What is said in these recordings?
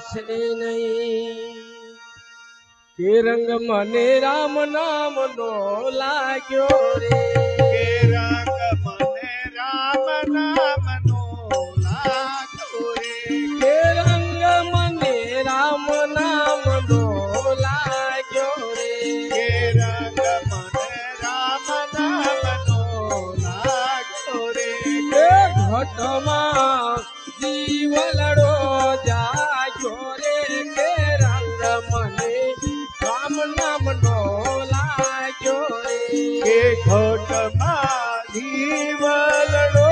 છે નહીં કે રંગ મને રામ નામ નો લાગ્યો રે કે રંગ મને રામ નામ નો લાગ્યો રે કે રંગ મને રામ નામ નો લાગ્યો રે કે રંગ મને રામ નામ નો લાગ્યો રે કે ઘટમાં જીવલડો જાગ્યો રે કે રંગ મને રામ નામ નો લાગ્યો રે કે ઘટમાં જીવલડો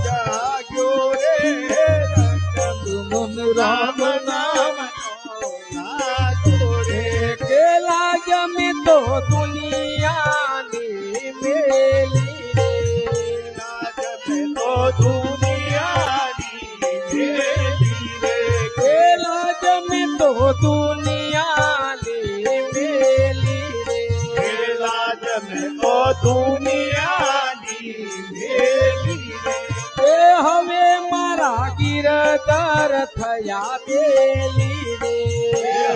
જાગ્યો રે રંગ મન રામ નામ નો લાગ્યો રે કે લાગ્યા મેં તો દુનિયાની મેલી રે રાજ મેં તો દુનિયાની મેલી રે કે લાગ્યા મેં તો દુનિયાની મેલી રે લાજ મેં તો દુનિયાની મેલી રે એ હવે મારા ગિરધર થયા બેલી રે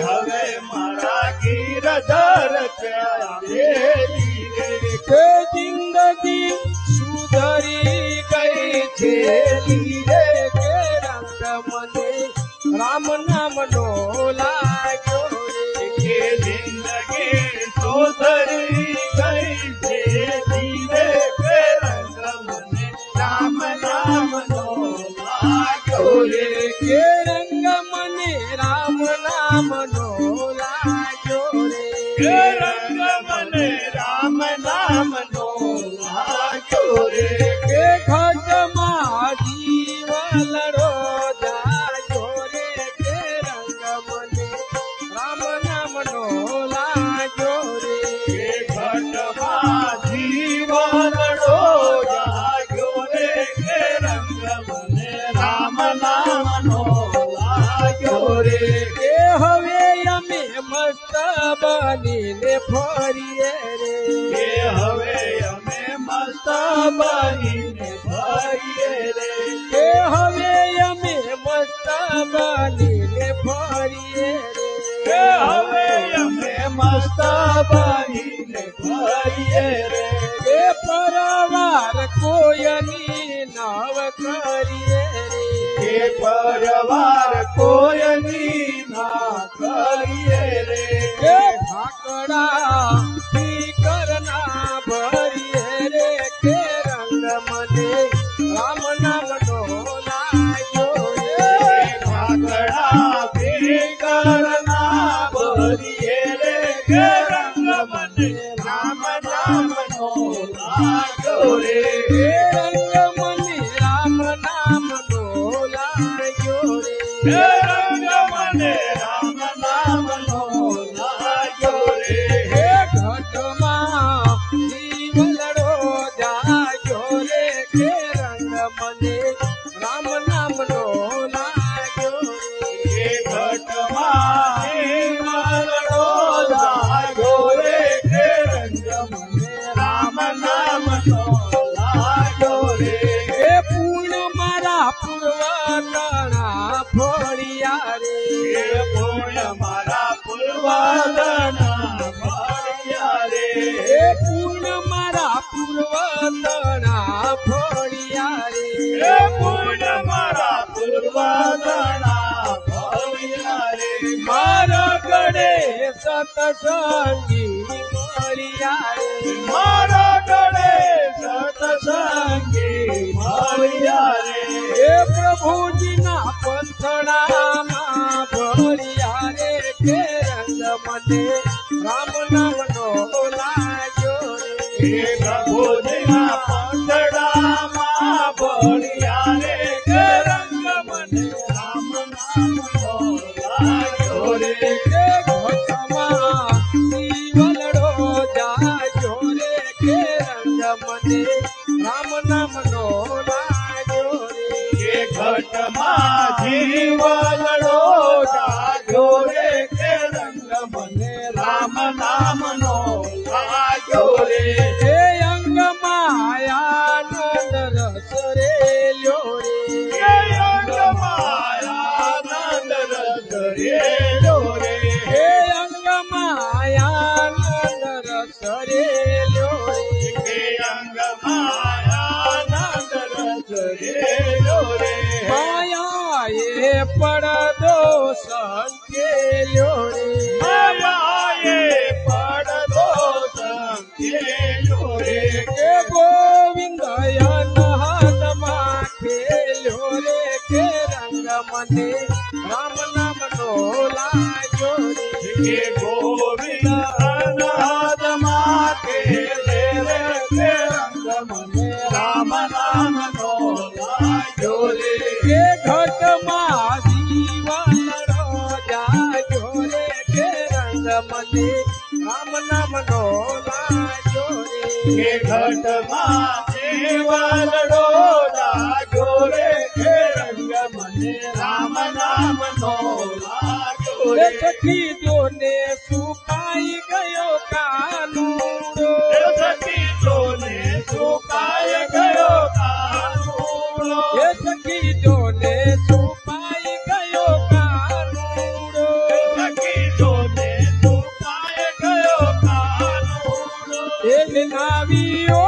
હવે મારા ગીરધર થયા બેલી રે કે જિંદગી સુધરી ગઈ છે લીરે કે રંગ મને રામ નામ નો લાગ્યો રે કે જિંદગી સુધરી ગઈ છે ધીરે કે રંગ મને રામ નામ નો લાગ્યો રે કે રંગ મને રામ નામ નો લાગ્યો રે કે રંગ મને રામ નામ નો લાગ્યો રે કે ઘટમાં જીવલડો જાગ્યો રે કે રંગ મને રામ નામ નો લાગ્યો રે કે ઘટમાં જીવનડો જાગ્યો રે કે રંગ મને રામ નામ નો લાગ્યો રે કે હવે અમે મસ્ત બનીને ફરીએ રે કે હવે અમે મસ્ત બનીને ફરીએ રે કે હવે અમે મસ્ત બનીને ફરીએ રે કે હવે અમે મસ્ત બનીને ફરીએ રે કે પરવાર કોયની નવ કરીએ રે કે પરવાર કોયની ના કરીએ રે કે ઠાકડા કરના ભરીએ રે કે રંગ મને રામ નામ નો લાગ્યો રે કાકડા ભીકરના ભરીએ રે કે રંગ મને રામ નામ નો લાગ્યો રે કે રંગ મને રામ નામ નો લાગ્યો રે કે રંગ મને રામ નામ નો લાગ્યો રે હે ઘટમાં જીવલડો જાગ્યો રે કે રંગ મને રામ નામ નો લાગ્યો રે કે ઘટમાં જીવનડો જાગ્યો રે કે રંગ મને રામ નામ નો લાગ્યો રે હે પૂર્ણ મારા પૂર્વતણા ફોડિયા રે હે પુણ્ય મારા પૂર્વદના મળ્યા રે હે પૂર્ણ મારા પૂર્વતણા ફોડિયા રે હે પુણ્ય મારા પૂર્વદના મળ્યા રે મારા ગળે સતસંગી મળ્યા રે મારા ગળે સતસંગી મળ્યા રે હે પ્રભુજીના પંથડામાં ભળ્યા રે કે રંગ મને રામ નામ નો લાગ્યો હે રે પ્રભુજીના પંથડામાં ભળ્યા રે કે રંગ મને રામ નામ નો લાગ્યો રે કે ઘટમાં જીવલડો જાગ્યો રે કે રંગ મને રામ નામ નો લાગ્યો રે કે ઘટમાં જીવલડો જાગ્યો રે કે રંગ મને રામ નામ નો લાગ્યો રે હે અંગ માયાનંદ રસ રે લ્યો રે કે અંગ માયાનંદ રસ રેલો રે હે અંગ માયાનંદ રસ રેલો હે અંગ માયાનંદ રસ રેલો રે માયાએ પડદો સંકેલ્યો રે માયાએ પડદો સંકેલ્યો રે કે ગોવિંદ અનહદમાં ખેલ્યો રે કે રંગ મને રામ નામ નો લાગ્યો રે કે ગોવિંદ અનાદમાં ખેલે રે કે રંગ મને રામ નામ નો લાગ્યો રે કે ઘટમાં જીવન જાગ્યો રે કે રંગ મને રામ નામ નો લાગ્યો રે કે ઘટમાં દેવલડો લાગ્યો રે કે રંગ મને રામ નામ નો લાગ્યો રે રે સખી જોને સુકાઈ ગયો કાનુડો સખી જોને સુકાય ગયો કાનુડો એ સખી જોને સુકાઈ ગયો કાનુડો સખી જોને સુકાય ગયો કાનુડો એ નાવ્યો